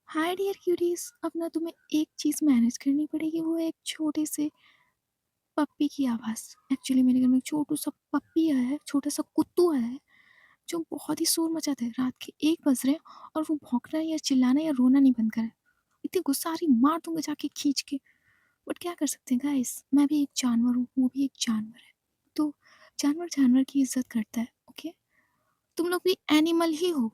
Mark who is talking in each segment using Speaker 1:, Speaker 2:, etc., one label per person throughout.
Speaker 1: Hi dear cuties. अब ना तुम्हें एक चीज़ मैनेज करनी पड़ेगी, वो है एक छोटे से पप्पी की आवाज़। एक्चुअली मेरे घर में एक छोटू सा पप्पी आया है, छोटा सा कुत्तू आया है जो बहुत ही शोर मचाता है। रात के 1 बज रहे हैं और वो भौंकना या चिल्लाना या रोना नहीं बंद करे। इतनी गुस्सा आ रही, मार दूंगा जाके खींच के। बट क्या कर सकते हैं गाइस, मैं भी एक जानवर हूँ, वो भी एक जानवर है। तो जानवर जानवर की इज्जत करता है। ओके, तुम लोग भी एनिमल ही हो।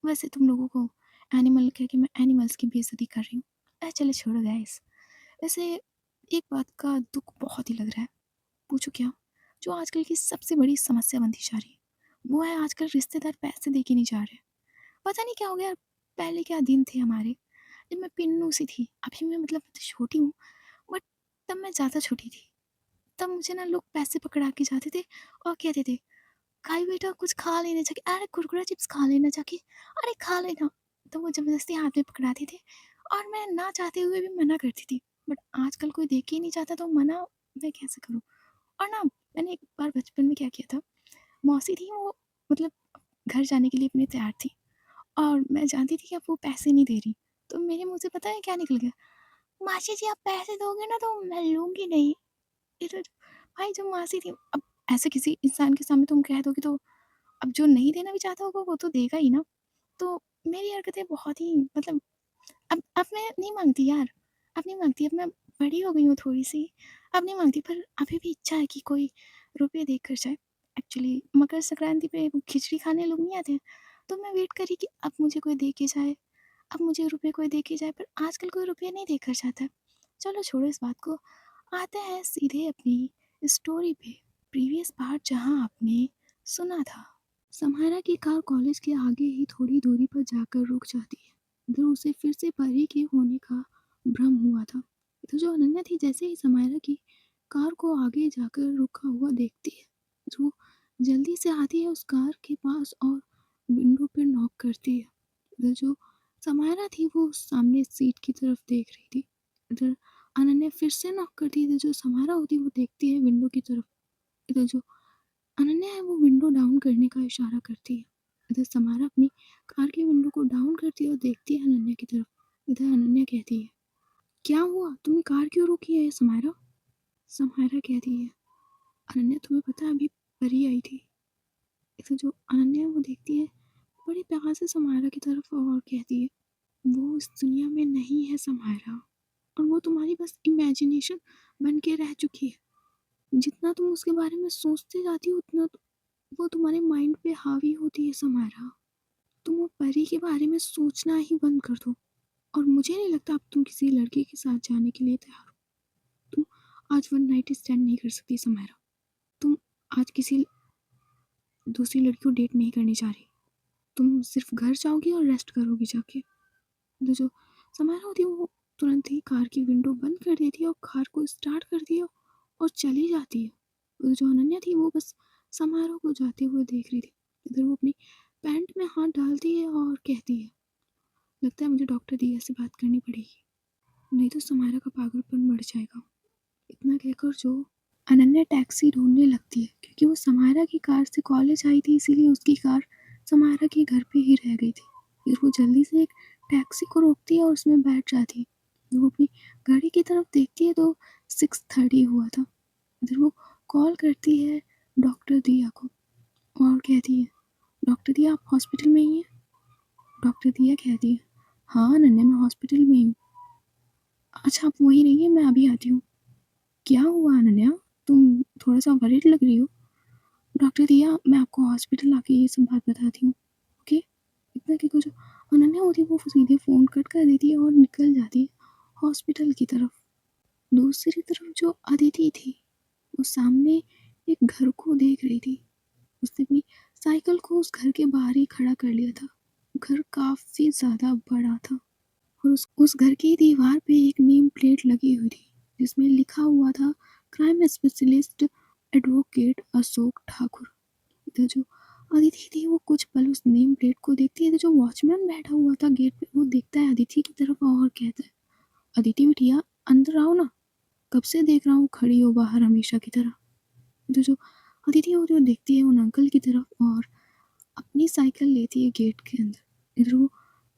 Speaker 1: वैसे तुम लोगों को एनिमल कह के मैं एनिमल्स की बेइज्जती कर रही हूँ। चलो छोड़ो गाइस। वैसे एक बात का दुख बहुत ही लग रहा है। पूछो क्या? जो आजकल की सबसे बड़ी समस्या बनती जा रही है वो है आजकल रिश्तेदार पैसे दे के नहीं जा रहे। पता नहीं क्या हो गया। पहले क्या दिन थे हमारे, जब मैं पिन्नू सी थी। अभी मैं मतलब छोटी हूँ, बट तब मैं ज़्यादा छोटी थी। तब मुझे ना लोग पैसे पकड़ा के जाते थे और कहते थे, खाई बेटा कुछ खा लेना जाके, अरे कुरकुरा चिप्स खा लेना जाके, अरे खा लेना। तो वो ज़बरदस्ती हाथ में पकड़ाते थे और मैं ना चाहते हुए भी मना करती थी। बट आजकल कोई देख के ही नहीं चाहता तो मना मैं कैसे करूँ। और ना, मैंने एक बार बचपन में क्या किया था, मौसी थी वो, मतलब घर जाने के लिए अपने तैयार थी और मैं जानती थी कि अब वो पैसे नहीं दे रही। तो मेरे मुंह से पता है क्या निकल गया, मासी जी आप पैसे दोगे ना तो मैं लूँगी नहीं। इधर भाई जो मासी थी, अब ऐसे किसी इंसान के सामने तुम कह दोगे तो अब जो नहीं देना भी चाहता होगा वो तो देगा ही ना। तो मेरी हरकतें बहुत ही मतलब, अब मैं नहीं माँगती यार, अब नहीं माँगती, अब मैं बड़ी हो गई हूँ थोड़ी-सी, अब नहीं माँगती, पर अभी भी इच्छा है कि कोई रुपए देकर जाए। एक्चुअली मकर संक्रांति पे वो खिचड़ी खाने लोग नहीं आते हैं, तो मैं वेट कर रही कि अब मुझे कोई दे के जाए, अब मुझे रुपए कोई दे के जाए, पर आजकल कोई रुपया नहीं देकर जाता है। चलो छोड़ो इस बात को, आते हैं सीधे अपनी स्टोरी पे। प्रीवियस पार्ट जहाँ आपने सुना था। समायरा की कार कॉलेज के आगे ही थोड़ी दूरी पर जाकर रुक जाती है। इधर उसे फिर से परी के होने का भ्रम हुआ था। इधर जो अनन्या थी, जैसे ही समायरा की कार को आगे जाकर रुका हुआ देखती है, जो जल्दी से आती है उस कार के पास और विंडो पर नॉक करती है। इधर जो समायरा थी वो सामने सीट की तरफ देख रही थी। इधर अनन्या फिर से नॉक करती है। इधर जो समायरा होती है वो देखती है विंडो की तरफ। इधर जो अनन्या है वो विंडो डाउन करने का इशारा करती है। इधर समारा अपनी कार की विंडो को डाउन करती है और देखती है अनन्या की तरफ। इधर अनन्या कहती है, क्या हुआ, तुमने कार क्यों रोकी है समारा? समारा कहती है, अनन्या तुम्हें पता है अभी परी आई थी। इधर जो अनन्या है वो देखती है बड़े प्यार से समारा की तरफ और कहती है, वो इस दुनिया में नहीं है समारा, और वो तुम्हारी बस इमेजिनेशन बन के रह चुकी है। जितना तुम उसके बारे में सोचते जाती हो उतना वो तुम्हारे माइंड पे हावी होती है समारा। तुम वो परी के बारे में सोचना ही बंद कर दो, और मुझे नहीं लगता अब तुम किसी लड़के के साथ जाने के लिए तैयार हो। तुम आज वन नाइट स्टैंड नहीं कर सकती समारा। तुम आज किसी दूसरी लड़की को डेट नहीं करने जा रही। तुम सिर्फ घर जाओगी और रेस्ट करोगी जाके। तो जो समारा होती है वो तुरंत ही कार की विंडो बंद कर देती है और कार को स्टार्ट करती है और चली जाती है। तो जो अनन्या थी वो बस समारोह को जाते हुए देख रही थी। इधर वो अपनी पैंट में हाथ डालती है और कहती है, लगता है मुझे डॉक्टर दिया से बात करनी पड़ेगी, नहीं तो समारा का पागलपन बढ़ जाएगा। इतना कहकर जो अनन्या टैक्सी ढूंढने लगती है, क्योंकि वो समारा की कार से कॉलेज आई थी, इसीलिए उसकी कार समारा के घर पे ही रह गई थी। फिर वो जल्दी से एक टैक्सी को रोकती है और उसमें बैठ जाती है। वो अपनी गाड़ी की तरफ देखती है तो 6:30 हुआ था। इधर वो कॉल करती है डॉक्टर दिया को और कहती है, डॉक्टर दिया आप हॉस्पिटल में ही हैं? डॉक्टर दिया कहती है, हाँ नन्हे मैं हॉस्पिटल में ही हूँ। अच्छा आप वहीं रहिए, मैं अभी आती हूँ। क्या हुआ अनन्या, तुम थोड़ा सा वरीड लग रही हो। डॉक्टर दिया मैं आपको हॉस्पिटल आके ये सब बात बताती हूँ, ओके। इतना कि कुछ अनन्या होती है वो सीधे फ़ोन कट कर देती है और निकल जाती है हॉस्पिटल की तरफ। दूसरी तरफ जो अदिति थी वो सामने एक घर को देख रही थी। उसने अपनी साइकिल को उस घर के बाहर ही खड़ा कर लिया था। घर काफ़ी ज़्यादा बड़ा था और उस घर की दीवार पे एक नेम प्लेट लगी हुई थी जिसमें लिखा हुआ था, crime specialist advocate Ashok Thakur. इधर जो अदिति थी वो कुछ पल उस नेम प्लेट को देखती है। तो जो वॉचमैन बैठा हुआ था गेट पे वो देखता है अदिति की तरफ और कहता है, अदिति बिटिया अंदर आओ ना, कब से देख रहा हूँ खड़ी हो बाहर हमेशा की तरह। तो जो अदिति होती है वो देखती है उन अंकल की तरफ और अपनी साइकिल लेती है गेट के अंदर। इधर वो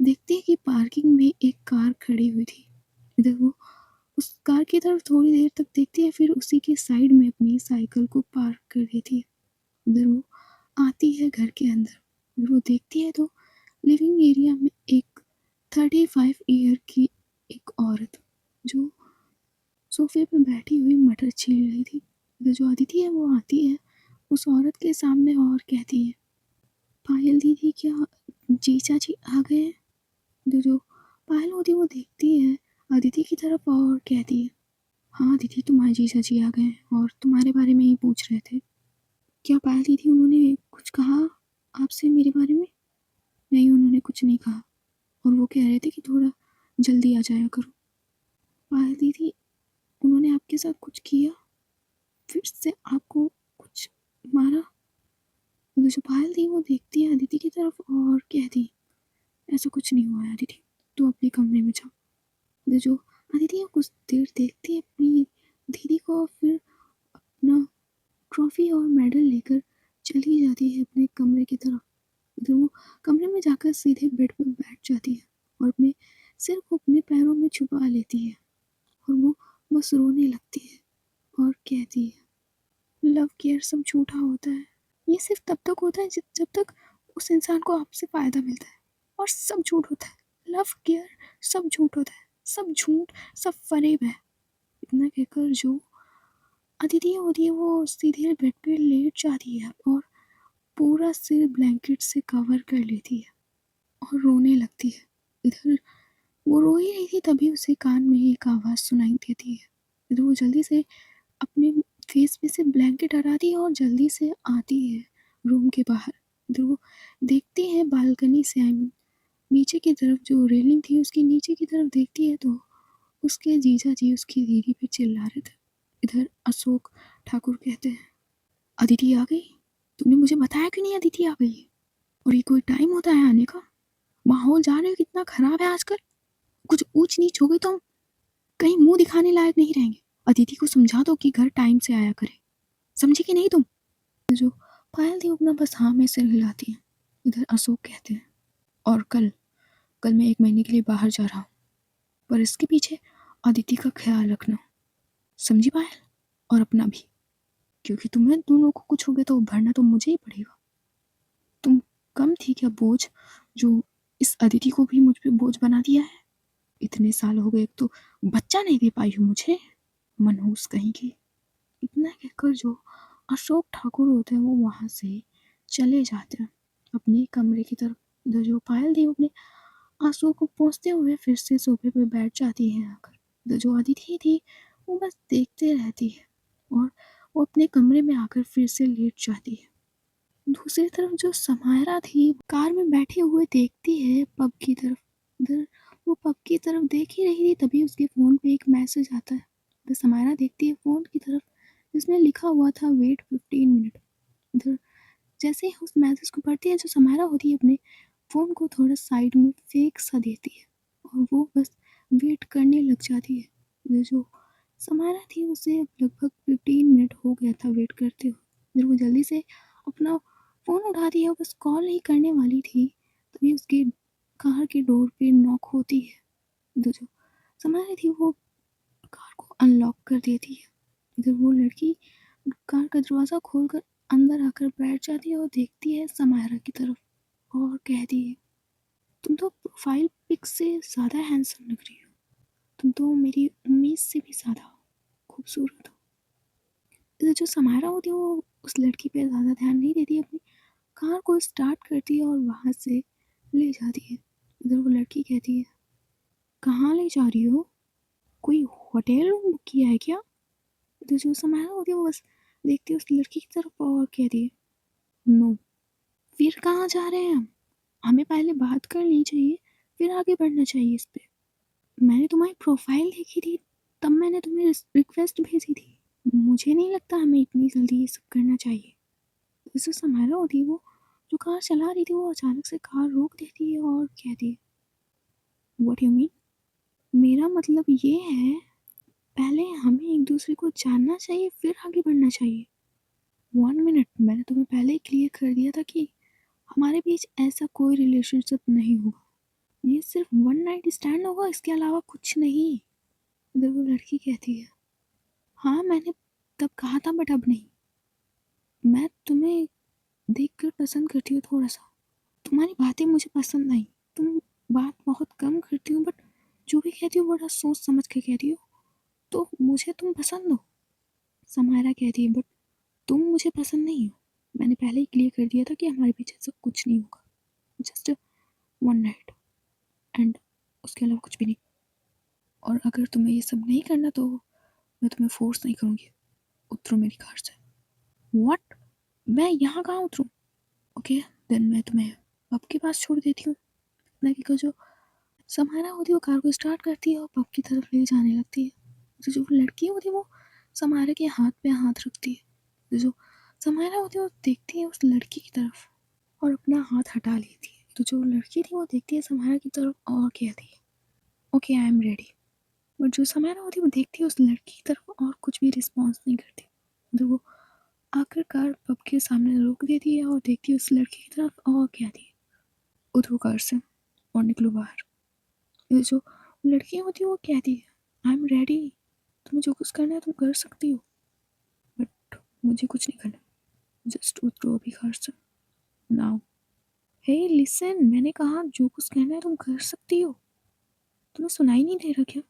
Speaker 1: देखती है कि पार्किंग में एक कार खड़ी हुई थी। इधर वो उस कार की तरफ थोड़ी देर तक देखती है, फिर उसी के साइड में अपनी साइकिल को पार्क कर देती है। उधर वो आती है घर के अंदर। फिर वो देखती है तो लिविंग एरिया में एक 35 ईयर की एक औरत जो सोफे पे बैठी हुई मटर छील रही थी। इधर जो अदिति है वो आती है उस औरत के सामने और कहती है, पायल दीदी क्या जीजा जी आ गए हैं? जो पायल होती है वो देखती है अदिति की तरफ और कहती है, हाँ दीदी तुम्हारे जीजा जी आ गए हैं और तुम्हारे बारे में ही पूछ रहे थे। क्या पायल दीदी उन्होंने कुछ कहा आपसे मेरे बारे में? नहीं उन्होंने कुछ नहीं कहा और वो कह रहे थे कि थोड़ा जल्दी आ जाया करो। पायल दीदी उन्होंने आपके साथ कुछ किया, फिर से आपको कुछ मारा? जो पायल थी वो देखती है अदिति की तरफ और कहती, ऐसा कुछ नहीं हुआ है अदिति, तू अपने कमरे में जा। जो अदिति कुछ देर देखती है अपनी दीदी को, फिर अपना ट्रॉफी और मेडल लेकर चली जाती है अपने कमरे की तरफ। इधर वो कमरे में जाकर सीधे बेड पर बैठ जाती है और अपने सिर को अपने पैरों में छुपा लेती है और वो बस रोने लगती है और कहती है, लव केयर सब झूठा होता है। ये सिर्फ तब तक होता है जब तक उस इंसान को आपसे फ़ायदा मिलता है, और सब झूठ होता है। लव केयर सब झूठ होता है, सब झूठ, सब फरेब है। इतना कहकर जो अदिति होती है वो सीधे बेड पे लेट जाती है और पूरा सिर ब्लैंकेट से कवर कर लेती है और रोने लगती है। इधर वो रो ही रही थी तभी उसे कान में एक आवाज़ सुनाई देती है। इधर वो जल्दी से अपने फेस पे से ब्लैंकेट हटाती है और जल्दी से आती है रूम के बाहर। इधर वो देखती है बालकनी से, आई मीन नीचे की तरफ जो रेलिंग थी उसके नीचे की तरफ देखती है तो उसके जीजा जी उसकी दीदी पे चिल्ला रहे थे। इधर अशोक ठाकुर कहते हैं, अदिति आ गई? तुमने मुझे बताया क्यों नहीं अदिति आ गई? और ये कोई टाइम होता है आने का? माहौल जान रहे हो कितना खराब है आजकल। कुछ ऊंच नीच हो गई तो हम कहीं मुंह दिखाने लायक नहीं रहेंगे। अदिति को समझा दो कि घर टाइम से आया करे, समझी कि नहीं तुम? जो पायल थी अपना बस हाँ में सिर हिलाती है। इधर अशोक कहते हैं, और कल कल मैं 1 महीने के लिए बाहर जा रहा हूँ, पर इसके पीछे अदिति का ख्याल रखना, समझी पायल? और अपना भी, क्योंकि तुम्हें दोनों को कुछ हो गया तो भरना तो मुझे ही पड़ेगा। तुम कम थी क्या बोझ, जो इस अदिति को भी मुझ पे बोझ बना दिया है? इतने साल हो गए, एक तो बच्चा नहीं दे पाई हूँ मुझे, मनहूस कहीं की। इतना कहकर जो अशोक ठाकुर होते हैं वो वहाँ से चले जाते हैं अपने कमरे की तरफ। इधर जो पायल थी अपने आंसुओं को पोंछते हुए फिर से सोफे पे बैठ जाती है आकर। इधर जो अदिति थी वो बस देखते रहती है और वो अपने कमरे में आकर फिर से लेट जाती है। दूसरी तरफ जो समायरा थी कार में बैठे हुए देखती है पब की तरफ। इधर वो पब की तरफ देख ही रही थी तभी उसके फ़ोन पे एक मैसेज आता है। इधर समायरा देखती है फ़ोन की तरफ जिसमें लिखा हुआ था वेट 15 मिनट। इधर जैसे ही उस मैसेज को पढ़ती है जो समायरा होती है अपने फ़ोन को थोड़ा साइड में फेंक सा देती है और वो बस वेट करने लग जाती है। इधर जो समायरा थी उसे लगभग 15 मिनट हो गया था वेट करते हुए। इधर वो जल्दी से अपना फ़ोन उठाती है और बस कॉल ही करने वाली थी तभी उसके कार के डोर पे नॉक होती है। इधर जो समायरा थी वो कार को अनलॉक कर देती है। इधर वो लड़की कार का दरवाज़ा खोलकर अंदर आकर बैठ जाती है और देखती है समायरा की तरफ और कहती है, तुम तो प्रोफाइल पिक से ज़्यादा हैंडसम लग रही हो। तुम तो मेरी उम्मीद से भी ज़्यादा खूबसूरत हो। इधर जो समायरा होती है वो उस लड़की पे ज़्यादा ध्यान नहीं देती, अपनी कार को स्टार्ट करती है और वहाँ से ले जाती है। इधर वो लड़की कहती है, कहाँ ले जा रही हो? कोई होटल रूम बुक किया है क्या? इधर जो समायरा होती है वो बस देखती है उस लड़की की तरफ और कहती है, नो। फिर कहाँ जा रहे हैं हम? हमें पहले बात कर लेनी चाहिए, फिर आगे बढ़ना चाहिए इस पे। मैंने तुम्हारी प्रोफाइल देखी थी, तब मैंने तुम्हें रिक्वेस्ट भेजी थी। मुझे नहीं लगता हमें इतनी जल्दी ये सब करना चाहिए। इससे समायरा होती है वो जो कार चला रही थी वो अचानक से कार रोक देती है और कहती है, व्हाट यू मीन? मेरा मतलब ये है, पहले हमें एक दूसरे को जानना चाहिए फिर आगे बढ़ना चाहिए। 1 मिनट, मैंने तुम्हें पहले ही क्लियर कर दिया था कि हमारे बीच ऐसा कोई रिलेशनशिप नहीं होगा। ये सिर्फ वन नाइट स्टैंड होगा, इसके अलावा कुछ नहीं। इधर वो लड़की कहती है, हाँ मैंने तब कहा था बट अब नहीं। मैं तुम्हें देखकर पसंद करती हूँ थोड़ा सा, तुम्हारी बातें मुझे पसंद नहीं, तुम बात बहुत कम करती हो बट जो भी कहती हो बड़ा सोच समझ के कहती हो, तो मुझे तुम पसंद हो। समायरा कहती है, बट तुम मुझे पसंद नहीं हो, मैंने पहले ही क्लियर कर दिया था कि हमारे पीछे सब कुछ नहीं होगा, जस्ट वन नाइट एंड उसके अलावा कुछ भी नहीं। और अगर तुम्हें ये सब नहीं करना तो मैं तुम्हें फोर्स नहीं करूँगी, उतरो मेरी कार से। व्हाट? मैं यहाँ कहाँ उतरूँ? ओके देन मैं तुम्हें पब के पास छोड़ देती हूँ। इतना कहकर जो समायरा होती है वो कार को स्टार्ट करती है और पब की तरफ ले जाने लगती है। तो जो लड़की होती है वो समायरा के हाथ पे हाथ रखती है। तो जो समायरा होती है वो देखती है उस लड़की की तरफ और अपना हाथ हटा लेती है। तो जो लड़की थी वो देखती है समायरा की तरफ और कहती है, ओके आई एम रेडी। और जो समायरा होती है वो देखती है उस लड़की की तरफ और कुछ भी रिस्पॉन्स नहीं करती। तो वो आखिरकार पब के सामने रोक देती है और देखती है उस लड़की की तरफ और कहती है, उतरो कार से और निकलो बाहर। ये जो लड़की होती है वो कहती है, आई एम रेडी, तुम्हें जो कुछ करना है तुम कर सकती हो बट मुझे कुछ नहीं करना, जस्ट उतरो अभी कार से नाउ। हे लिसन, मैंने कहा जो कुछ कहना है तुम कर सकती हो, तुम्हें सुनाई नहीं दे रहा क्या?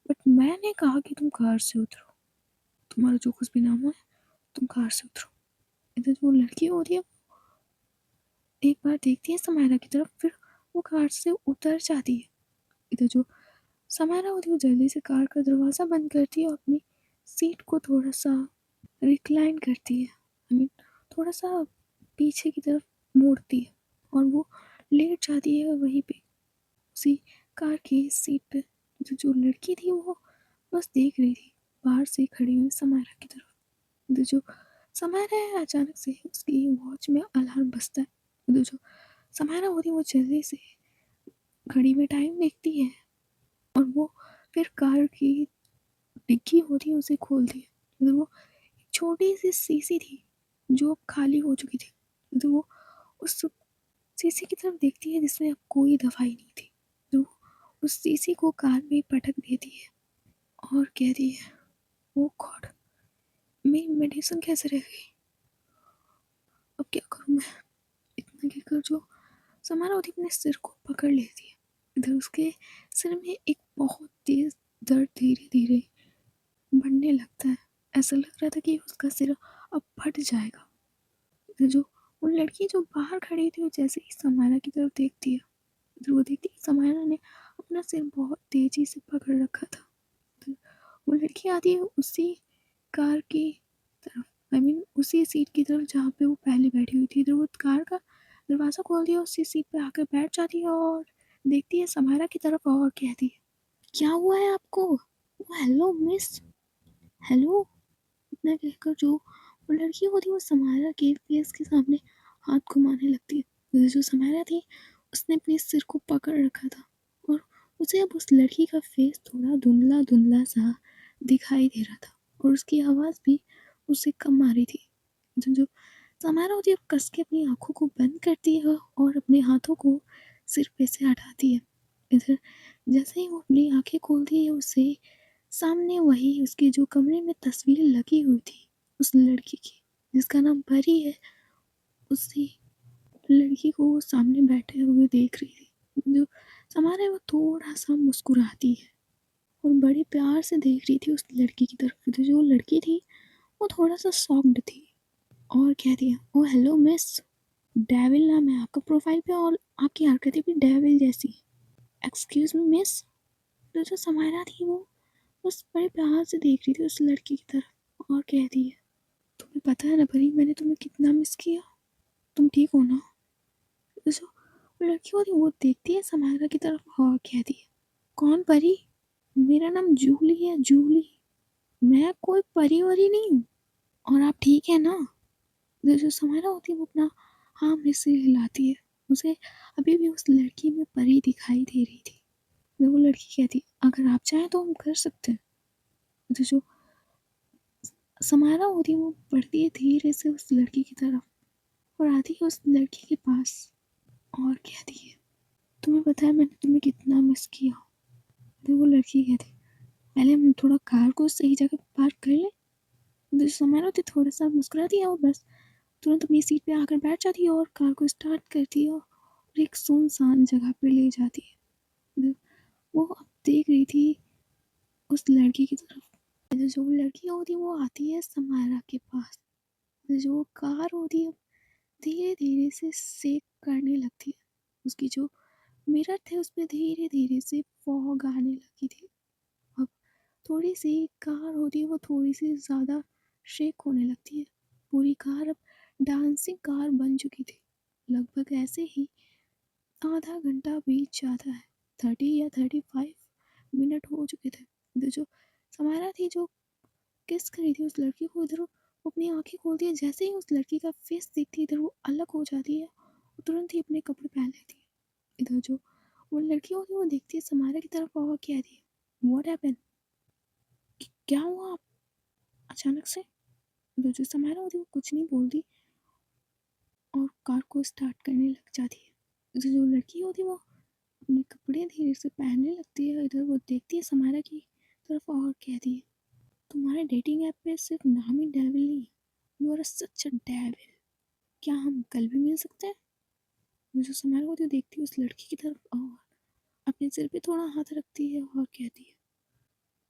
Speaker 1: बट मैंने कहा कि तुम कार से उतरो, तुम्हारा जो कुछ भी नाम है तुम कार से उतरो। इधर वो लड़की होती है एक बार देखती है समायरा की तरफ, फिर वो कार से उतर जाती है। इधर जो समायरा होती है वो जल्दी से कार का दरवाज़ा बंद करती है और अपनी सीट को थोड़ा सा रिक्लाइन करती है, आई मीन थोड़ा सा पीछे की तरफ मोड़ती है और वो लेट जाती है वहीं पे उसी कार की सीट पे। तो जो लड़की थी वो बस देख रही थी बाहर से खड़ी हुई समायरा की तरफ। तो जो समायरा है अचानक से उसकी वॉच में अलार्म बजता है। तो जो समायरा होती है वो जल्दी से घड़ी में टाइम देखती है और वो फिर कार की डिग्गी होती है उसे खोलती है। तो वो एक छोटी सी शीशी थी जो अब खाली हो चुकी थी। तो वो उस शीशी की तरफ देखती है जिसमें अब कोई दवाई नहीं थी। तो वो उस शीशी को कान में पटक देती है और कहती है, ओ गॉड, मेरी मेडिसिन कैसे रह गई, अब क्या करूँ मैं? इतना कहकर जो समारा होती अपने सिर को पकड़ लेती है। इधर उसके सिर में एक बहुत तेज दर्द धीरे धीरे बढ़ने लगता है। ऐसा लग रहा था कि उसका सिर अब फट जाएगा। इधर जो वो लड़की जो बाहर खड़ी थी वो जैसे ही समारा की तरफ देखती है, इधर वो देखती है समारा ने अपना सिर बहुत तेजी से पकड़ रखा था। तो वो लड़की आती है उसी कार की तरफ, आई मीन उसी सीट की तरफ जहाँ पे वो पहले बैठी हुई थी। इधर वो कार का दरवाज़ा खोल दिया, उसी सीट पे आकर बैठ जाती है और देखती है समारा की तरफ और कहती है, क्या हुआ है आपको? Hello miss, hello. इतना कहकर जो वो लड़की होती है वो समारा के फेस के सामने हाथ घुमाने लगती है। जो समारा थी उसने अपने सिर को पकड़ रखा था और उसे अब उस लड़की का फेस थोड़ा धुंधला धुंधला सा दिखाई दे रहा था और उसकी आवाज़ भी उससे कम आ रही थी। जो समारा होती है कस के अपनी आंखों को बंद करती है और अपने हाथों को सिर पे से हटाती है। इधर जैसे ही वो अपनी आंखें खोलती है उसे सामने वही उसके जो कमरे में तस्वीर लगी हुई थी उस लड़की की जिसका नाम परी है, उसी लड़की को वो सामने बैठे हुए देख रही थी। जो समारा वो थोड़ा सा मुस्कुराती है और बड़े प्यार से देख रही थी उस लड़की की तरफ। तो जो लड़की थी वो थोड़ा सा शॉक्ड थी और कहती है, ओ हेलो मिस, डेविल नाम है आपका प्रोफाइल पे और आपकी हरकतें भी डेविल जैसी। Excuse me miss. तो जो समारा थी वो बस बड़े प्यार से देख रही थी उस लड़की की तरफ और कहती है, तुम्हें पता है ना परी, मैंने तुम्हें कितना मिस किया, तुम ठीक हो ना? तो जो लड़की होती है वो देखती है समारा की तरफ और कहती है, कौन परी? मेरा नाम जूली है, जूली, मैं कोई परी वरी नहीं हूँ, और आप ठीक है ना? तो जो समारा होती है वो अपना हाँ में से हिलाती है। उसे अभी भी उस लड़की में परी दिखाई दे रही थी। तो वो लड़की कहती है, अगर आप चाहें तो हम कर सकते हैं। तो जो समारा होती है वो बढ़ती है धीरे से उस लड़की की तरफ और आती है उस लड़की के पास और कहती है, तुम्हें पता है मैंने तुम्हें कितना मिस किया। तो वो लड़की कहती, पहले हम थोड़ा कार को सही जगह पार्क कर लें। तो समय होती थोड़ा सा मुस्कुराती है और बस तुरंत अपनी सीट पे आकर बैठ जाती है और कार को स्टार्ट करती है और एक सुनसान जगह पे ले जाती है। वो अब देख रही थी उस लड़की की तरफ। जो लड़की होती है वो आती है समायरा के पास। जो कार होती है धीरे धीरे से सेक करने लगती है। उसकी जो मिरर थे उस पर धीरे धीरे से फॉग आने लगी थी। अब थोड़ी सी कार होती है वो थोड़ी सी ज़्यादा शेक होने लगती है। पूरी कार अब डांसिंग कार बन चुकी थी। लगभग ऐसे ही आधा घंटा बीत जाता है। 30 या 35 मिनट हो चुके थे। तो जो समारा थी जो किस करी थी उस लड़की को, इधर वो अपनी आंखें खोलती है। जैसे ही उस लड़की का फेस देखती है इधर वो अलग हो जाती है और तुरंत ही अपने कपड़े पहन लेती है। इधर जो वो लड़की होती है वो देखती है समारा की तरफ और कहती है, व्हाट हैपेंड, क्या हुआ अचानक से। इधर जो समारा होती है वो कुछ नहीं बोलती और कार को स्टार्ट करने लग जाती है। इधर जो लड़की होती है वो अपने कपड़े धीरे से पहनने लगती है। इधर वो देखती है समारा की तरफ और कहती है, तुम्हारे डेटिंग ऐप पे सिर्फ नाम ही डेविल नहीं, you are such a devil. क्या हम कल भी मिल सकते हैं। मुझे समारा होती देखती है उस लड़की की तरफ और अपने सिर पे थोड़ा हाथ रखती है और कहती है,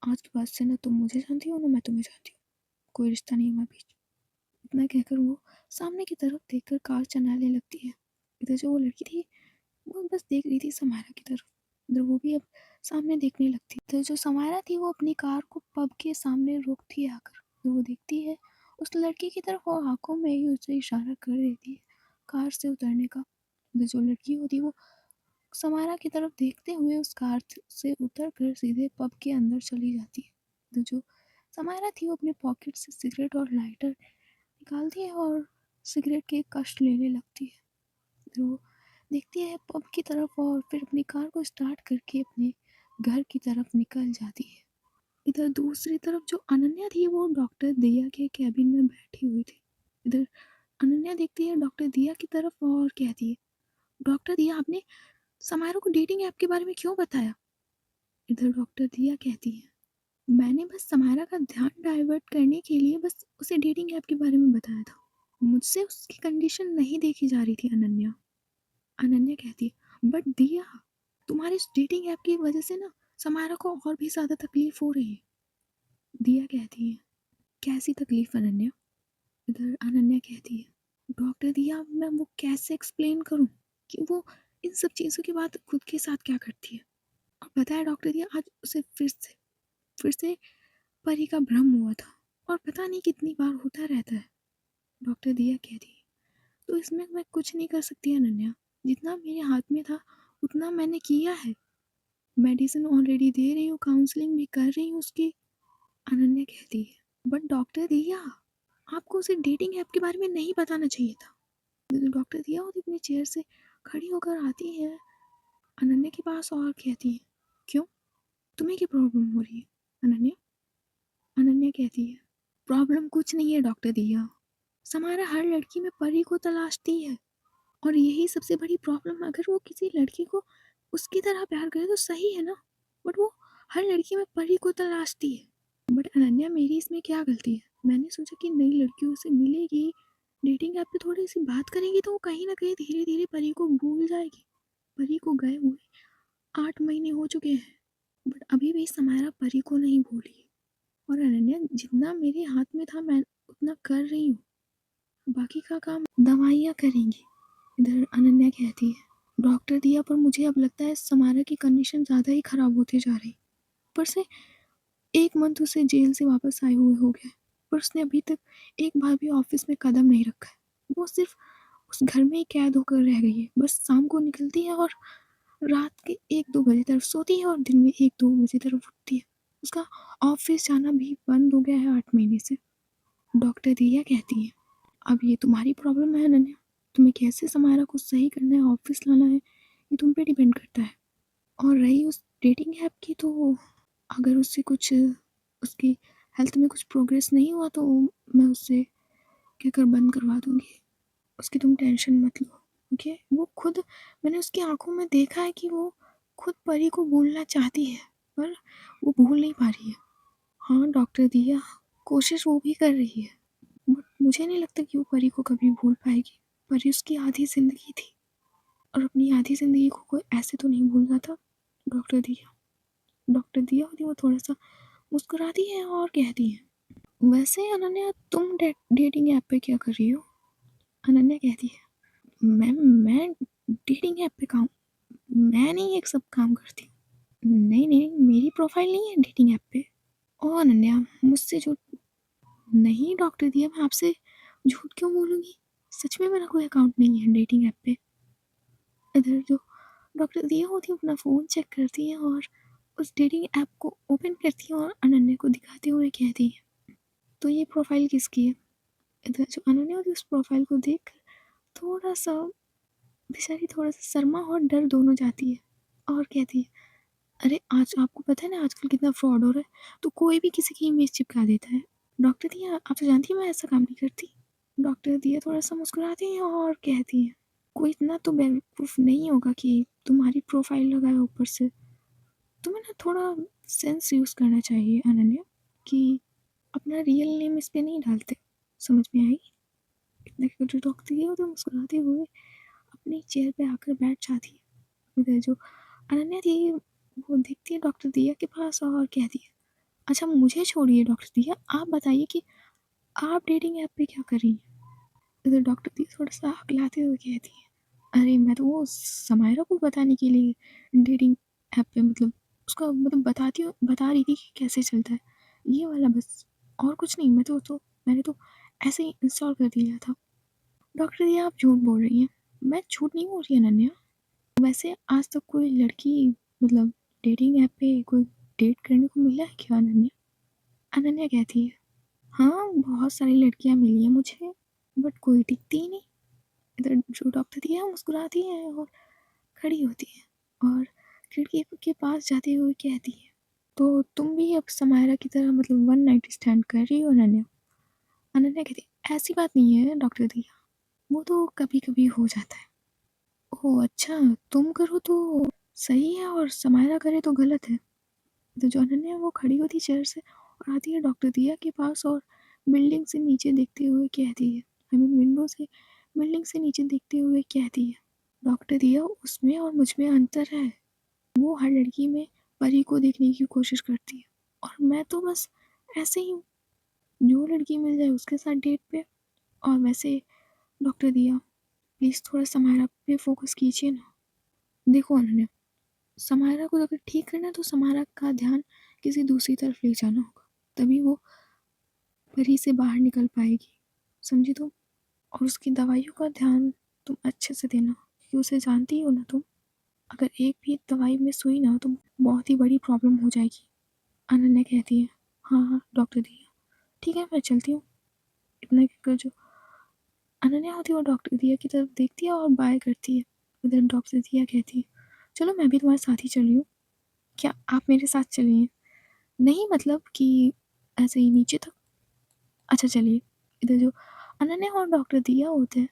Speaker 1: आज के बाद से ना तुम मुझे जानती हो ना मैं तुम्हें जानती हूँ, कोई रिश्ता नहीं हमारे बीच। इतना कहकर वो सामने की तरफ देखकर कार चलाने लगती है। इधर जो वो लड़की थी वो बस देख रही थी समारा की तरफ। इधर वो भी अब सामने देखने लगती। इधर जो समारा थी वो अपनी कार को पब के सामने रोकती है आकर। तो वो देखती है उस लड़की की तरफ और आंखों में ही उसे इशारा कर देती है कार से उतरने का। इधर जो लड़की होती है वो समारा की तरफ देखते हुए उस कार से उतर कर सीधे पब के अंदर चली जाती है। तो जो समारा थी वो अपने पॉकेट से सिगरेट और लाइटर निकालती है और सिगरेट के कश लेने लगती है। फिर वो देखती है पब की तरफ और फिर अपनी कार को स्टार्ट करके अपने घर की तरफ निकल जाती है। इधर दूसरी तरफ जो अनन्या थी वो डॉक्टर दिया के कैबिन में बैठी हुई थी। इधर अनन्या देखती है डॉक्टर दिया की तरफ और कहती है, डॉक्टर दिया आपने समारोह को डेटिंग ऐप के बारे में क्यों बताया। इधर डॉक्टर दिया कहती है, मैंने बस समारा का ध्यान डाइवर्ट करने के लिए बस उसे डेटिंग ऐप के बारे में बताया था। मुझसे उसकी कंडीशन नहीं देखी जा रही थी अनन्या। अनन्या कहती है, बट दिया तुम्हारी इस डेटिंग ऐप की वजह से ना समारा को और भी ज़्यादा तकलीफ हो रही है। दिया कहती है, कैसी तकलीफ अनन्या। इधर अनन्या कहती है, डॉक्टर दिया मैं वो कैसे एक्सप्लेन करूं कि वो इन सब चीज़ों के बाद खुद के साथ क्या करती है। और पता है डॉक्टर दिया आज उसे फिर से परी का भ्रम हुआ था और पता नहीं कितनी बार होता रहता है। डॉक्टर दिया कहती है, तो इसमें मैं कुछ नहीं कर सकती अनन्या, जितना मेरे हाथ में था उतना मैंने किया है। मेडिसिन ऑलरेडी दे रही हूँ, काउंसलिंग भी कर रही हूँ उसकी। अनन्या कहती है, बट डॉक्टर दिया आपको उसे डेटिंग ऐप के बारे में नहीं बताना चाहिए था। डॉक्टर दिया वो अपनी चेयर से खड़ी होकर आती है अनन्या के पास और कहती है, क्यों तुम्हें क्या प्रॉब्लम हो रही है अनन्या। अनन्या कहती है, प्रॉब्लम कुछ नहीं है डॉक्टर दिया, समारा हर लड़की में परी को तलाशती है और यही सबसे बड़ी प्रॉब्लम। अगर वो किसी लड़की को उसकी तरह प्यार करे तो सही है ना, बट वो हर लड़की में परी को तलाशती है। बट अनन्या मेरी इसमें क्या गलती है। मैंने सोचा कि नई लड़कियों से मिलेगी, डेटिंग ऐप पे थोड़ी सी बात करेंगी तो वो कहीं ना कहीं धीरे धीरे परी को भूल जाएगी। परी को गए हुए 8 महीने हो चुके हैं बट अभी भी समारा परी को नहीं भूली। और अनन्या जितना मेरे हाथ में था मैं उतना कर रही हूँ, बाकी का काम दवाइयाँ करेंगी। इधर अनन्या कहती है, डॉक्टर दिया पर मुझे अब लगता है समारा की कंडीशन ज़्यादा ही ख़राब होती जा रही। पर से 1 मंथ उसे जेल से वापस आए हुए हो गया पर उसने अभी तक एक बार भी ऑफिस में कदम नहीं रखा है। वो सिर्फ उस घर में ही कैद होकर रह गई है। बस शाम को निकलती है और रात के 1-2 बजे तरफ सोती है और दिन में 1-2 बजे तरफ उठती है। उसका ऑफिस जाना भी बंद हो गया है 8 महीने से। डॉक्टर दिया कहती है, अब ये तुम्हारी प्रॉब्लम है अनन्या, तुम्हें कैसे समारा को सही करना है, ऑफिस लाना है, ये तुम पे डिपेंड करता है। और रही उस डेटिंग ऐप की तो अगर उससे कुछ उसकी हेल्थ में कुछ प्रोग्रेस नहीं हुआ तो मैं उससे कहकर बंद करवा दूँगी, उसकी तुम टेंशन मत लो। ओके? वो खुद मैंने उसकी आँखों में देखा है कि वो खुद परी को भूलना चाहती है, पर वो भूल नहीं पा रही है। हाँ, डॉक्टर दिया, कोशिश वो भी कर रही है, बट मुझे नहीं लगता कि वो परी को कभी भूल पाएगी। परी उसकी आधी ज़िंदगी थी और अपनी आधी ज़िंदगी को कोई ऐसे तो नहीं भूलना था। डॉक्टर दिया डॉक्टर दिया होती वो थोड़ा-सा मुस्कुराती है और कहती है, "वैसे अनन्या तुम डेटिंग ऐप पे क्या कर रही हो?" अनन्या कहती है, "मैम मैं डेटिंग ऐप पे काम मैं नहीं ये सब काम करती हूँ। नहीं, नहीं, मेरी प्रोफ़ाइल नहीं है डेटिंग ऐप पे।" ओह अनन्या मुझसे झूठ नहीं डॉक्टर दिया मैं आपसे झूठ क्यों बोलूँगी? सच में मेरा कोई अकाउंट नहीं है डेटिंग ऐप पे। इधर जो डॉक्टर दिया होती है अपना फ़ोन चेक करती है और उस डेटिंग ऐप को ओपन करती है और अनन्या को दिखाते हुए कहती है, "तो ये प्रोफ़ाइल किसकी है?" इधर जो अनन्या होती है उस प्रोफ़ाइल को देख थोड़ा-सा बेचारी थोड़ा-सा शर्मा और डर दोनों जाती है और कहती है, "अरे! आज आपको पता है ना आजकल कितना फ्रॉड हो रहा है, तो कोई भी किसी की इमेज चिपका देता है। डॉक्टर दिया आप तो जानती हैं मैं ऐसा काम नहीं करती।" डॉक्टर दिया थोड़ा-सा मुस्कुराती हैं और कहती हैं, "कोई इतना तो बेवकूफ़ नहीं होगा कि तुम्हारी प्रोफ़ाइल लगाए ऊपर से। तुम्हें ना थोड़ा सेंस यूज़ करना चाहिए अनन्या कि अपना रियल नेम इस पे नहीं डालते। समझ में आई?" इतना कहकर जो डॉक्टर दिया तो मुस्कुराते हुए अपनी चेयर पे आकर बैठ जाती है। इधर जो अनन्या थी वो देखती है डॉक्टर दिया के पास और कहती है, "अच्छा मुझे छोड़िए डॉक्टर दिया, आप बताइए कि आप डेटिंग ऐप पे क्या कर रही हैं?" इधर डॉक्टर दी थोड़ा-सा हकलाते हुए कहती है, "अरे! मैं तो वो समायरा को बताने के लिए डेटिंग ऐप पे मतलब उसका मतलब बता रही थी कि कैसे चलता है, ये वाला बस और कुछ नहीं मैंने तो ऐसे ही इंस्टॉल कर दिया था।" डॉक्टर ये आप झूठ बोल रही हैं। मैं झूठ नहीं बोल रही अनन्या। वैसे आज तक कोई लड़की मतलब डेटिंग ऐप पे कोई डेट करने को मिला है क्या अनन्या? अनन्या कहती है, "हाँ, बहुत सारी लड़कियाँ मिली हैं मुझे, बट कोई टिकती ही नहीं।" इधर जो डॉक्टर थी है मुस्कुराती है और खड़ी होती है और खिड़की के पास जाते हुए कहती है, "तो तुम भी अब समायरा की तरह मतलब वन नाइट स्टैंड कर रही हो अनन्या?" अनन्या कहती है, "ऐसी बात नहीं है डॉक्टर भैया, वो तो कभी-कभी हो जाता है।" ओह! अच्छा, तुम करो तो सही है और समायरा करे तो गलत है। तो जो अनन्या है वो खड़ी होती है चेयर से और आती है डॉक्टर दिया के पास और बिल्डिंग से नीचे देखते हुए कहती है आई मीन विंडो से बिल्डिंग से नीचे देखते हुए कहती है, "डॉक्टर दिया उसमें और मुझ में अंतर है। वो हर लड़की में परी को देखने की कोशिश करती है और मैं तो बस ऐसे ही हूँ, जो लड़की मिल जाए उसके साथ डेट पे और वैसे डॉक्टर दिया प्लीज़ थोड़ा समायरा पे फ़ोकस कीजिए ना। देखो अनन्या समायरा को अगर ठीक करना है तो समायरा का ध्यान किसी दूसरी तरफ ले जाना होगा, तभी वो परी से बाहर निकल पाएगी, समझी तुम? और उसकी दवाइयों का ध्यान तुम अच्छे से देना क्योंकि उसे जानती हो ना तुम, अगर एक भी दवाई मिस हुई ना तो बहुत ही बड़ी प्रॉब्लम हो जाएगी।" अनन्या कहती है, "हाँ, हाँ डॉक्टर दिया, ठीक है मैं चलती हूँ।" इतना कहकर जो अनन्या होती है वो डॉक्टर दिया की तरफ देखती है और बाय करती है। उधर डॉक्टर दिया कहती है, "चलो मैं भी तुम्हारे साथ ही चल रही हूँ, क्या आप मेरे साथ चलेंगे?" "नहीं मतलब कि ऐसे ही नीचे तक।" "अच्छा चलिए।" इधर जो अनन्या और डॉक्टर दिया होते हैं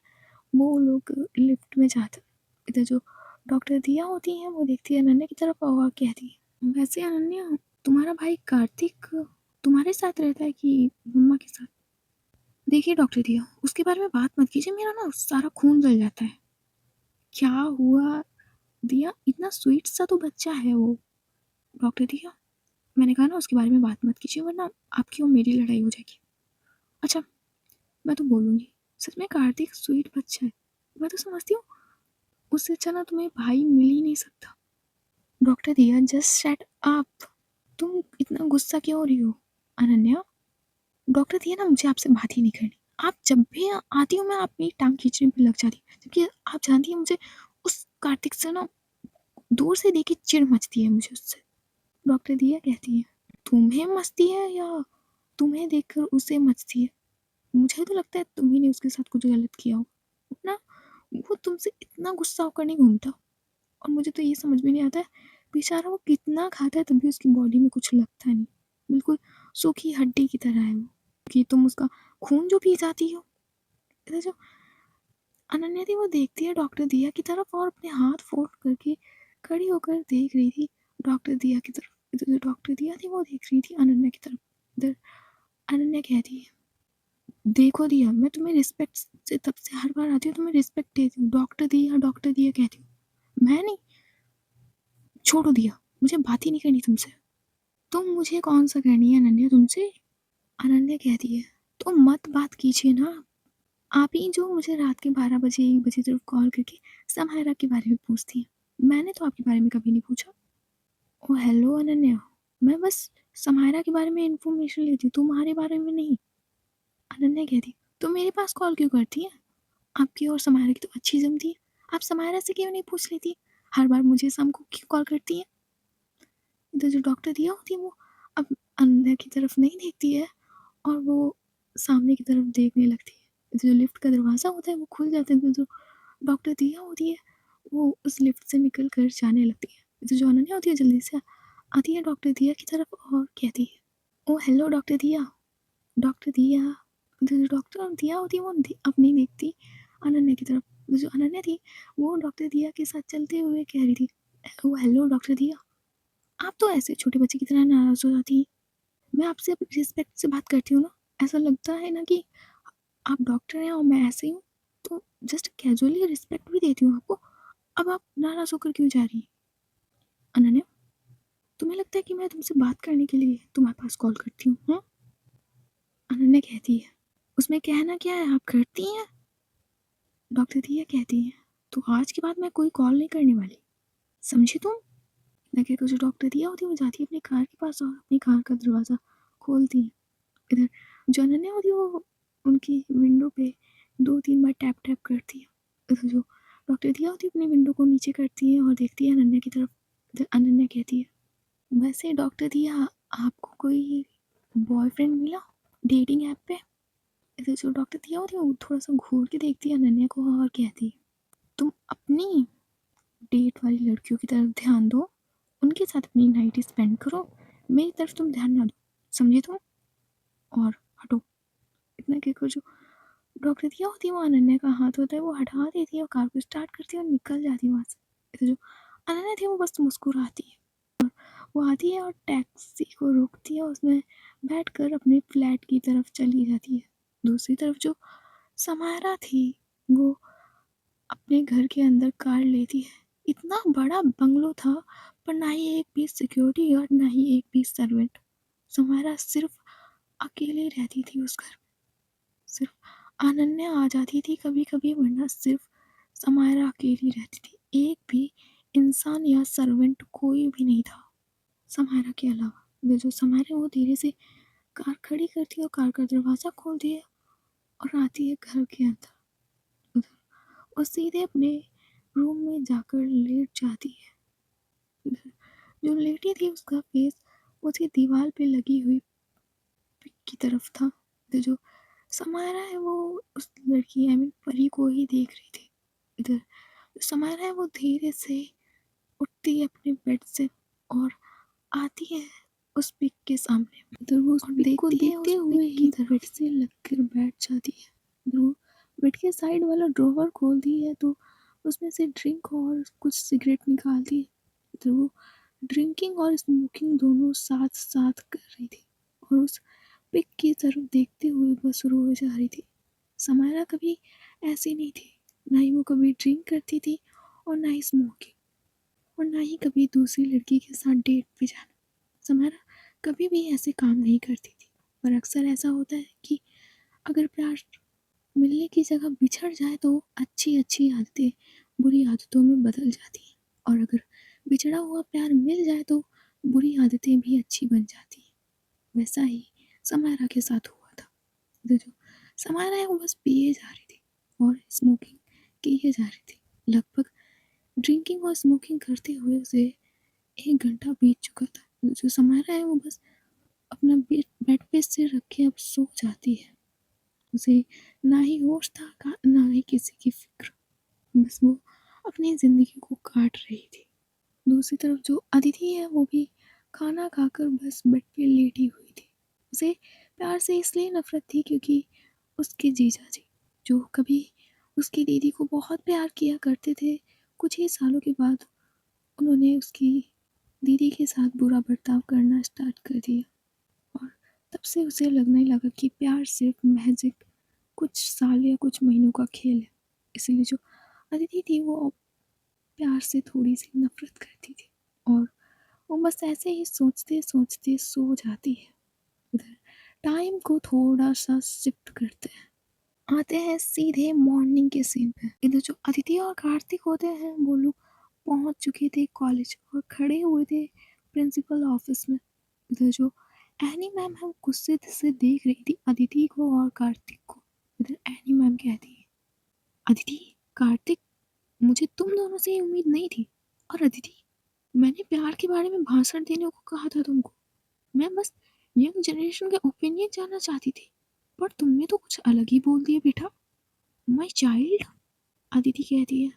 Speaker 1: वो लोग लिफ्ट में जाते हैं। इधर जो डॉक्टर दिया होती हैं वो देखती है अनन्या की तरफ और कहती है, "वैसे अनन्या तुम्हारा भाई कार्तिक तुम्हारे साथ रहता है कि मम्मा के साथ?" "देखिए डॉक्टर दिया उसके बारे में बात मत कीजिए मेरा ना सारा खून जल जाता है।" "क्या हुआ दिया इतना स्वीट सा तो बच्चा है वो।" "डॉक्टर दिया मैंने कहा ना उसके बारे में बात मत कीजिए वरना आपकी और मेरी लड़ाई हो जाएगी।" "अच्छा मैं तो बोलूँगी सच में कार्तिक स्वीट बच्चा है। मैं तो समझती हूँ उससे अच्छा ना तुम्हें भाई मिल ही नहीं सकता।" "डॉक्टर दिया जस्ट शट अप। तुम इतना गुस्सा क्यों हो रही हो अनन्या?" "डॉक्टर दिया ना मुझे आपसे बात ही नहीं करनी। आप जब भी आती हो मैं आप मेरी टांग खींचने पे लग जाती हूँ क्योंकि आप जानती हैं मुझे उस कार्तिक से ना दूर से देख के चिढ़ मचती है मुझे उससे।" डॉक्टर दिया कहती है, "तुम्हें मचती है या तुम्हें देखकर उसे मचती है? मुझे तो लगता है तुम्ही ने उसके साथ कुछ गलत किया हो। ना वो तुमसे इतना गुस्सा होकर नहीं घूमता और मुझे तो ये समझ में नहीं आता है बेचारा वो कितना खाता है तब भी उसकी बॉडी में कुछ लगता नहीं। बिल्कुल सूखी हड्डी की तरह है वो कि तुम उसका खून जो पी जाती हो।" इधर जो अनन्या थी वो देखती है डॉक्टर दिया की तरफ और अपने हाथ फोल्ड करके खड़ी होकर देख रही थी डॉक्टर दिया की तरफ। इधर जो डॉक्टर दिया थी वो देख रही थी अनन्या की तरफ। इधर अनन्या कहती है, देखो दिया, मैं तुम्हें रिस्पेक्ट से तब से हर बार आती हूँ तुम्हें रिस्पेक्ट देती हूँ, डॉक्टर दिया कहती हूँ, मैं नहीं। छोड़ो दिया, मुझे बात ही नहीं करनी तुमसे। तुम मुझे कौन सा करनी है अनन्या तुमसे? अनन्या कहती है, तो मत बात कीजिए ना। आप ही जो मुझे रात के 12 बजे 1 बजे तरफ कॉल करके समायरा के बारे में पूछती हैं, मैंने तो आपके बारे में कभी नहीं पूछा। ओ हेलो अनन्या, मैं बस समायरा के बारे में इंफॉर्मेशन लेती हूँ, तुम्हारे बारे में नहीं। अनन्या कहती, तो मेरे पास कॉल क्यों करती है? आपकी और समायरा की तो अच्छी जमती है, आप समायरा से क्यों नहीं पूछ लेती? हर बार मुझे शाम को क्यों कॉल करती है? इधर जो डॉक्टर दिया होती है वो अब अंदर की तरफ नहीं देखती है और वो सामने की तरफ देखने लगती है। इधर जो लिफ्ट का दरवाज़ा होता है वो खुल जाता है, इधर जो डॉक्टर दिया होती है वो उस लिफ्ट से निकल कर जाने लगती है। इधर जो अनन्या होती है जल्दी से आती है डॉक्टर दिया की तरफ और कहती है, ओ हेलो डॉक्टर दिया। डॉक्टर दिया, इधर जो डॉक्टर दिया होती है वो अब नहीं देखती अनन्या की तरफ। जो अनन्या थी वो डॉक्टर दिया के साथ चलते हुए कह रही थी, ओ हेलो डॉक्टर दिया, आप तो ऐसे छोटे बच्चे की तरह नाराज़ हो जाती हैं। मैं आपसे रिस्पेक्ट से बात करती हूँ ना, ऐसा लगता है ना कि आप डॉक्टर हैं और मैं ऐसे ही हूँ, तो जस्ट कैजुअली रिस्पेक्ट भी देती हूँ आपको। अब आप नाराज़ होकर क्यों जा रही हैं? अनन्या, तुम्हें लगता है कि मैं तुमसे बात करने के लिए तुम्हारे पास कॉल करती हूँ, हाँ? अनन्या कहती है, उसमें कहना क्या है, आप करती हैं? डॉक्टर दिया कहती है, तो आज के बाद मैं कोई कॉल नहीं करने वाली, समझी तुम? लगे को जो डॉक्टर दिया होती है वो जाती है अपनी कार के पास और अपनी कार का दरवाज़ा खोलती है। इधर जो अनन्या होती है वो उनकी विंडो पे 2-3 बार टैप टैप करती है। इधर जो डॉक्टर दिया होती है अपनी विंडो को नीचे करती है और देखती है अनन्या की तरफ। इधर अनन्या कहती है, वैसे डॉक्टर दिया, आपको कोई बॉयफ्रेंड मिला डेटिंग ऐप पे? इधर जो डॉक्टर दिया होती है वो थोड़ा सा घूर के देखती है अनन्या को और कहती है, तुम अपनी डेट वाली लड़कियों की तरफ ध्यान दो, उनके साथ अपनी नाइट स्पेंड करो, मेरी तरफ तुम ध्यान ना दो, समझे तुम? और हटो। इतना कहकर जो डॉक्टर दिया होती है वो अनन्या का हाथ होता है वो हटा देती है और कार को स्टार्ट करती है और निकल जाती है वहाँ से। तो जो अनन्या थी वो बस मुस्कुराती है, वो आती है और टैक्सी को रोकती है, उसमें बैठकर अपने फ्लैट की तरफ चली जाती है। दूसरी तरफ जो समायरा थी वो अपने घर के अंदर कार लेती है। इतना बड़ा बंगलो था पर ना ही एक भी सिक्योरिटी गार्ड ना ही एक भी सर्वेंट। समायरा सिर्फ अकेले रहती थी उस घर में। सिर्फ अनन्या आ जाती थी कभी-कभी वरना सिर्फ समायरा अकेली रहती थी। एक भी इंसान या सर्वेंट कोई भी नहीं था समायरा के अलावा। वो जो समायरा वो धीरे से कार खड़ी करती है और कार का दरवाज़ा खोलती है और आती है घर के अंदर। उधर और सीधे अपने रूम में जाकर लेट जाती है। उधर जो लेटी थी उसका फेस उसी दीवार पे लगी हुई पिक की तरफ था। तो जो समायरा है वो उस लड़की आई मीन परी को ही देख रही थी। इधर समायरा है वो धीरे से उठती है अपने बेड से और आती है उस पिक के सामने। इधर वो उस पिक को देखते हुए ही बेड से लगकर बैठ जाती है। इधर वो बेड के साइड वाला ड्रॉवर खोलती है तो उसमें से ड्रिंक और कुछ सिगरेट निकालती है। इधर वो ड्रिंकिंग और स्मोकिंग दोनों साथ साथ कर रही थी और उस पिक की तरफ देखते हुए बस रोए जा रही थी। समायरा कभी ऐसी नहीं थी, ना ही वो कभी ड्रिंक करती थी और ना ही स्मोकिंग और ना ही कभी दूसरी लड़की के साथ डेट पे जाना। समायरा कभी भी ऐसे काम नहीं करती थी पर अक्सर ऐसा होता है कि अगर प्यार मिलने की जगह बिछड़ जाए तो अच्छी अच्छी आदतें बुरी आदतों में बदल जाती हैं और अगर बिछड़ा हुआ प्यार मिल जाए तो बुरी आदतें भी अच्छी बन जाती हैं। वैसा ही समायरा के साथ हुआ था। जो जो समायरा है वो बस पिए जा रही थी और स्मोकिंग किए जा रही थी। लगभग ड्रिंकिंग और स्मोकिंग करते हुए उसे 1 घंटा बीत चुका था। जो समायरा है वो बस अपना बेड पे सिर रख के अब सो जाती है। उसे ना ही होश था ना ही किसी की फिक्र, बस वो अपनी ज़िंदगी को काट रही थी। दूसरी तरफ जो अदिति है वो भी खाना खाकर बस बेड पे लेटी हुई थी। उसे प्यार से इसलिए नफरत थी क्योंकि उसके जीजा जी जो कभी उसकी दीदी को बहुत प्यार किया करते थे। कुछ ही सालों के बाद उन्होंने उसकी दीदी के साथ बुरा बर्ताव करना स्टार्ट कर दिया और तब से उसे लगने लगा कि प्यार सिर्फ महज एक कुछ साल या कुछ महीनों का खेल है। इसीलिए जो अदिति थी वो प्यार से थोड़ी सी नफरत करती थी और वो बस ऐसे ही सोचते सोचते सो जाती है। इधर टाइम को थोड़ा सा शिफ्ट करते हैं, आते हैं सीधे मॉर्निंग के सीन पे। इधर जो अदिति और कार्तिक होते हैं वो लोग पहुंच चुके थे कॉलेज और खड़े हुए थे प्रिंसिपल ऑफिस में। इधर जो एनी मैम है वो गुस्से से देख रही थी अदिति को और कार्तिक को। इधर एनी मैम कहती है, अदिति, कार्तिक, मुझे तुम दोनों से ये उम्मीद नहीं थी। और अदिति, मैंने प्यार के बारे में भाषण देने को कहा था तुमको। मैं बस यंग जनरेशन के ओपिनियन जानना चाहती थी, पर तुमने तो कुछ अलग ही बोल दिया बेटा। माय चाइल्ड, अदिति कहती है।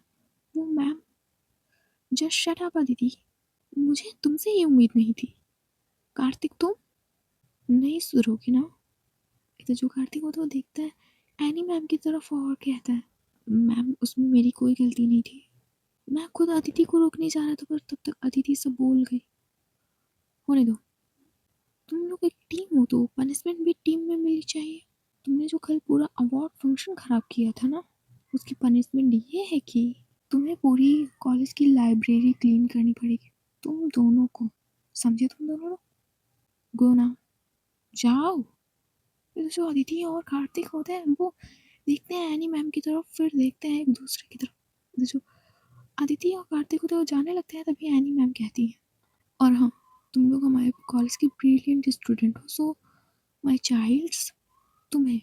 Speaker 1: वो ma'am, just shut up Aditi, मुझे तुमसे ये उम्मीद नहीं थी। कार्तिक, तुम नहीं सुधरोगे ना। इधर जो कार्तिक होता है वो देखता है एनी मैम की तरफ और कहता है, मैम उसमें मेरी कोई गलती नहीं थी। मैं खुद अदिति को रोकने जा रहा था पर तब तक अदिति सब बोल गई। होने दो, तुम लोग एक टीम हो तो पनिशमेंट भी टीम में मिलनी चाहिए। तुमने जो कल पूरा अवार्ड फंक्शन खराब किया था ना, उसकी पनिशमेंट ये है कि तुम्हें पूरी कॉलेज की लाइब्रेरी क्लीन करनी पड़ेगी, तुम दोनों को। समझे तुम दोनों लोग? गो ना, जाओ। फिर जो अदिति और कार्तिक होते हैं वो देखते हैं एनी मैम की तरफ, फिर देखते हैं एक दूसरे की तरफ। जो अदिति और कार्तिक होते हैं वो जाने लगते हैं तभी एनी मैम कहती है, और हाँ, तुम लोग हमारे कॉलेज के ब्रिलियंट स्टूडेंट हो, सो माय चाइल्ड्स, तुम्हें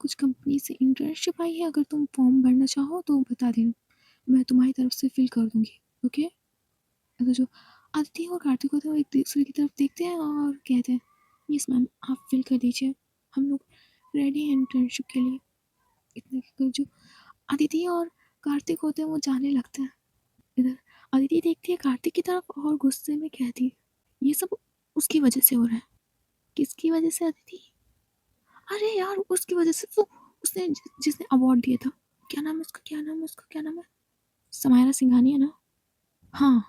Speaker 1: कुछ कंपनी से इंटर्नशिप आई है। अगर तुम फॉर्म भरना चाहो तो बता देना, मैं तुम्हारी तरफ से फिल कर दूंगी। ओके? अगर जो आदित्य और कार्तिक होते हैं वो एक दूसरे की तरफ देखते हैं और कहते हैं, यस मैम, आप फिल कर दीजिए, हम लोग रेडी हैं इंटर्नशिप के लिए। इतने कहकर जो आदित्य और कार्तिक होते हैं वो जाने लगते हैं। इधर अदिति देखती है कार्तिक की तरफ और गुस्से में कहती है, ये सब उसकी वजह से हो रहा है। किसकी वजह से अदिति? अरे यार, उसकी वजह से तो उसने जिसने अवार्ड दिया था, क्या नाम है उसका, क्या नाम है उसका, क्या नाम है, समायरा सिंघानिया ना। हाँ,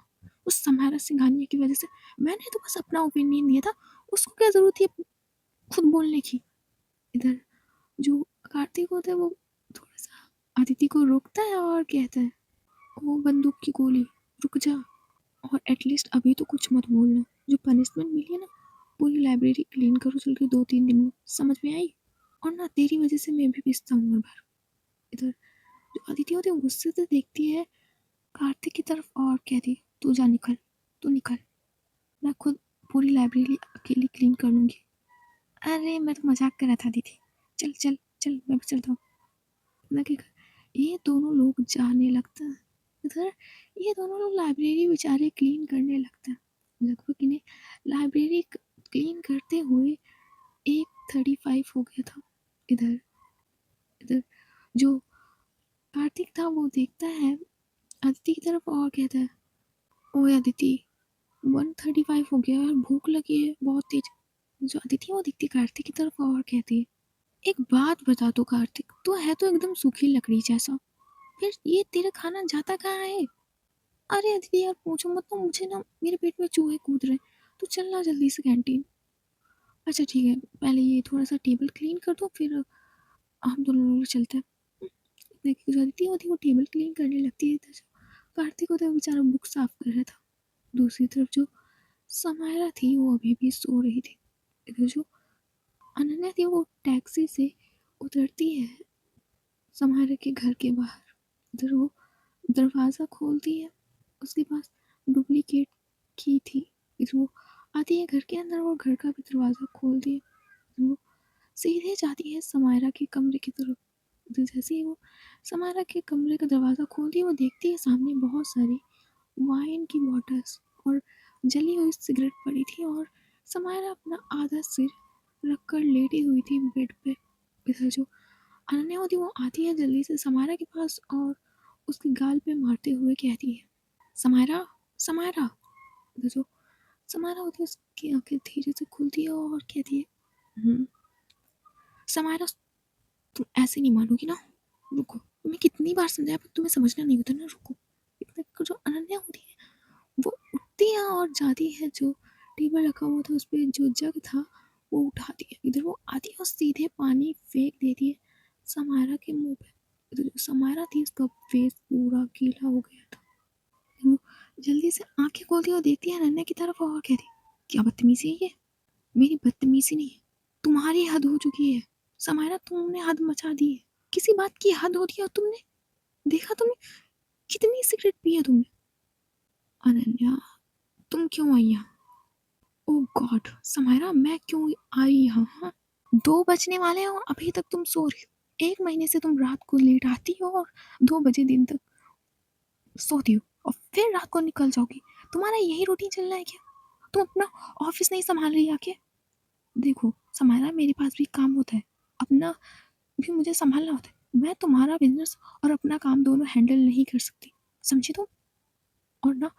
Speaker 1: उस समायरा सिंघानिया की वजह से। मैंने तो बस अपना ओपिनियन दिया था, उसको क्या जरूरत थी खुद बोलने की। इधर जो कार्तिक होता है वो थोड़ा सा अदिति को रोकता है और कहता है, वो बंदूक की गोली, रुक जा, और एटलीस्ट अभी तो कुछ मत बोलना। जो पनिशमेंट मिली है ना, पूरी लाइब्रेरी क्लीन करो चल के 2-3 दिन में, समझ में आई? और ना तेरी वजह से मैं भी पिसता हूँ हर बार। इधर जो अदिति होती है वो गुस्से से देखती है कार्तिक की तरफ और कहती है, तू जा, निकल, तू निकल, मैं खुद पूरी लाइब्रेरी अकेली क्लीन कर लूँगी। अरे मैं तो मजाक कर रहा था दीदी, चल चल चल, मैं भी चलता हूँ। ये दोनों लोग जाने लगते हैं। इधर ये दोनों लोग लाइब्रेरी बेचारे क्लीन करने लगते हैं। लगभग इन्हें लाइब्रेरी क्लीन करते हुए 8:35 हो गया था। इधर इधर जो कार्तिक था वो देखता है अदिति की तरफ और कहता है, ओए अदिति, 1:35 हो गया यार, भूख लगी है बहुत तेज। जो अदिति है वो दिखती कार्तिक की तरफ और कहती है, एक बात बता दो कार्तिक, तो है तो एकदम सूखी लकड़ी जैसा, फिर ये तेरा खाना जाता कहाँ है? अरे अदिति यार पूछो मत, तो मुझे ना मेरे पेट में चूहे कूद रहे, तो चलना जल्दी से कैंटीन। अच्छा ठीक है, पहले ये थोड़ा सा टेबल क्लीन कर दो, फिर हम दोनों लोग चलते हैं। देखिए जो अदिति होती है वो टेबल क्लीन करने लगती है। इधर जो कार्तिक होता है वो बेचारा बुक साफ कर रहा था। दूसरी तरफ जो समायरा थी वो अभी भी सो रही थी। इधर जो अनन्या थी वो टैक्सी से उतरती है समायरा के घर के बाहर। इधर वो दरवाज़ा खोलती है, उसके पास डुप्लीकेट की थी। इधर वो आती है घर के अंदर और घर का भी दरवाज़ा खोलती है। वो सीधे जाती है समायरा के कमरे की तरफ। इधर जैसे ही वो समायरा के कमरे का दरवाज़ा खोलती है वो देखती है सामने बहुत सारी वाइन की बॉटल्स और जली हुई सिगरेट पड़ी थी, और समायरा अपना आधा सिर रखकर लेटी हुई थी बेड पे। इधर जो अनन्या होती है वो आती है जल्दी से समायरा के पास और उसके गाल पे मारते हुए कहती है, समायरा, समायरा। इधर जो समायरा होती है उसकी आंखें धीरे से खुलती है और कहती है, समायरा, तुम ऐसे नहीं मानोगी ना, रुको, मैं कितनी बार समझाया पर तुम्हें समझना नहीं होता ना, रुको। इतना जो अनन्या होती है वो उठती है और जाती है, जो टेबल रखा हुआ था उस पे जो जग था वो उठाती है, इधर वो आती है और सीधे पानी फेंक देती है समायरा के मुंह पे। इधर जो समायरा थी उसका फेस पूरा गीला हो गया था। वो जल्दी से आंखें खोलती है और देखती है अनन्या की तरफ और कहती, क्या बदतमीजी है ये? मेरी बदतमीजी नहीं है, तुम्हारी हद हो चुकी है समायरा, तुमने हद मचा दी है। किसी बात की हद होती है और तुमने देखा, तुमने कितनी सिगरेट पी है तुमने? अनन्या, तुम क्यों आई यहाँ? ओ गॉड समायरा, मैं क्यों आई यहाँ? हाँ? 2 बजने वाले हो अभी तक तुम सो रही हो। 1 महीने से तुम रात को लेट आती हो और 2 बजे दिन तक सोती हो और फिर रात को निकल जाओगी। तुम्हारा यही रूटीन चल रहा है क्या? तुम अपना ऑफिस नहीं संभाल रही आके? देखो समायरा, मेरे पास भी काम होता है, अपना भी मुझे संभालना होता है। मैं तुम्हारा बिजनेस और अपना काम दोनों हैंडल नहीं कर सकती, समझी तुम? और ना,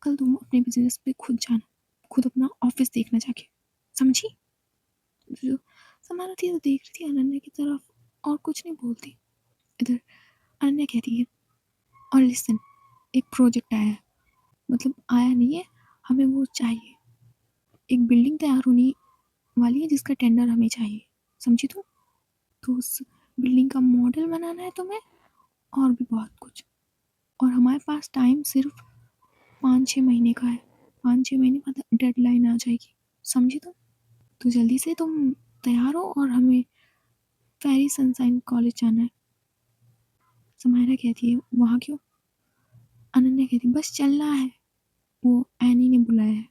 Speaker 1: कल तुम अपने बिजनेस पे खुद जाना, खुद अपना ऑफिस देखना जाके, समझी? जो समारा थी वो देख रही थी अनन्या की तरफ और कुछ नहीं बोलती। इधर अनन्या कहती है, और लिसन, एक प्रोजेक्ट आया है, मतलब आया नहीं है, हमें वो चाहिए। एक बिल्डिंग तैयार होने वाली है जिसका टेंडर हमें चाहिए, समझी तुम? तो उस बिल्डिंग का मॉडल बनाना है तुम्हें और भी बहुत कुछ। और हमारे पास टाइम सिर्फ 5-6 महीने का है। 5-6 महीने बाद डेडलाइन आ जाएगी, समझी तुम? तो जल्दी से तुम तैयार हो और हमें फेरी सनसाइन कॉलेज जाना है। समायरा कहती है, वहाँ क्यों? अनन्या कहती, बस चलना है, वो एनी ने बुलाया है।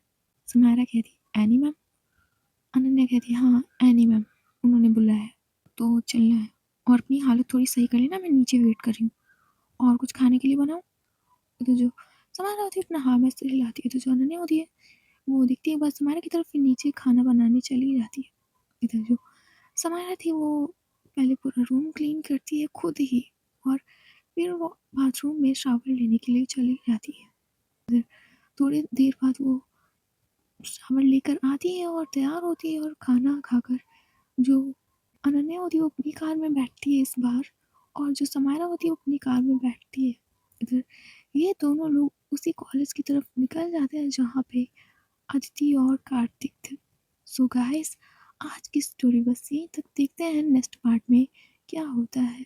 Speaker 1: समायरा कहती, एनी मैम? अनन्या कहती, हाँ एनी मैम, उन्होंने बुलाया है तो चलना है। और अपनी हालत थोड़ी सही कर लेना, मैं नीचे वेट कर रही हूँ। और कुछ खाने के लिए बनाऊँ? तो जो समायरा होती है अपना हाँ में सिर हिलाती है, तो जो अनन्या होती है वो दिखती है बस समायरा की तरफ, फिर नीचे खाना बनाने चली जाती है। इधर जो समायरा थी वो पहले पूरा रूम क्लीन करती है खुद ही, और फिर वो बाथरूम में शावर लेने के लिए चली जाती है। फिर थोड़ी देर बाद वो शावर लेकर आती है और तैयार होती है और खाना खाकर जो अनन्या होती है वो अपनी कार में बैठती है इस बार, और जो समायरा होती है वो अपनी कार में बैठती है। इधर ये दोनों लोग उसी कॉलेज की तरफ निकल जाते हैं जहाँ पे अदिति और कार्तिक थे। सो गाइस, आज की स्टोरी बस यहीं तक, देखते हैं नेक्स्ट पार्ट में क्या होता है।